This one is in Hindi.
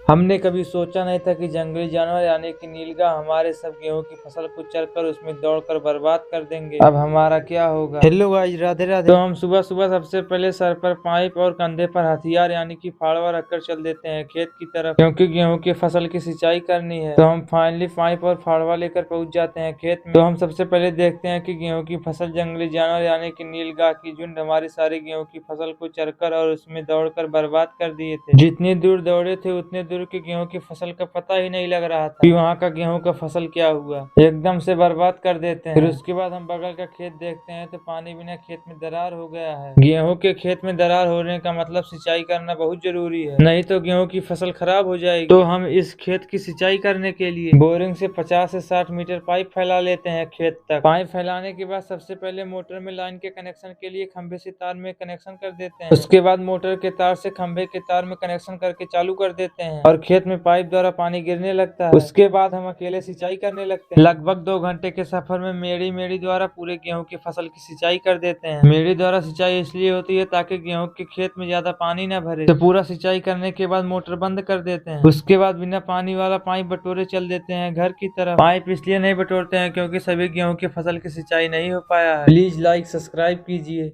हमने कभी सोचा नहीं था कि जंगली जानवर यानी कि नीलगाय हमारे सब गेहूं की फसल को चरकर उसमें दौड़कर बर्बाद कर देंगे। अब हमारा क्या होगा। Hello guys, Radhe Radhe. तो हम सुबह सुबह सबसे पहले सर पर पाइप और कंधे पर हथियार यानी कि फावड़ा रखकर चल देते हैं खेत की तरफ, क्योंकि गेहूं की फसल की सिंचाई करनी है। तो हम फाइनली पाइप और फावड़ा लेकर पहुंच जाते हैं खेत में। तो हम सबसे पहले देखते हैं कि गेहूं की फसल जंगली जानवर यानी कि नीलगाय की झुंड हमारी सारी गेहूं की फसल को चरकर और उसमें दौड़कर बर्बाद कर दिए थे। जितनी दूर दौड़े थे उतने दूर की गेहूं की फसल का पता ही नहीं लग रहा था कि वहाँ का गेहूं का फसल क्या हुआ, एकदम से बर्बाद कर देते हैं। फिर उसके बाद हम बगल का खेत देखते हैं तो पानी बिना खेत में दरार हो गया है। गेहूं के खेत में दरार होने का मतलब सिंचाई करना बहुत जरूरी है, नहीं तो गेहूं की फसल खराब हो जाएगी। तो हम इस खेत की सिंचाई करने के लिए बोरिंग से 50 से 60 मीटर पाइप फैला लेते हैं खेत तक। पाइप फैलाने के बाद सबसे पहले मोटर में लाइन के कनेक्शन के लिए खंभे से तार में कनेक्शन कर देते हैं। उसके बाद मोटर के तार से खंभे के तार में कनेक्शन करके चालू कर देते हैं और खेत में पाइप द्वारा पानी गिरने लगता है। उसके बाद हम अकेले सिंचाई करने लगते हैं। लगभग 2 घंटे के सफर में मेरी द्वारा पूरे गेहूं की फसल की सिंचाई कर देते हैं। मेरी द्वारा सिंचाई इसलिए होती है ताकि गेहूं के खेत में ज्यादा पानी न भरे। तो पूरा सिंचाई करने के बाद मोटर बंद कर देते हैं। उसके बाद बिना पानी वाला पाइप बटोरे चल देते हैं घर की तरफ। पाइप इसलिए नहीं बटोरते हैं क्योंकि सभी गेहूं की फसल की सिंचाई नहीं हो पाया है। प्लीज लाइक सब्सक्राइब कीजिए।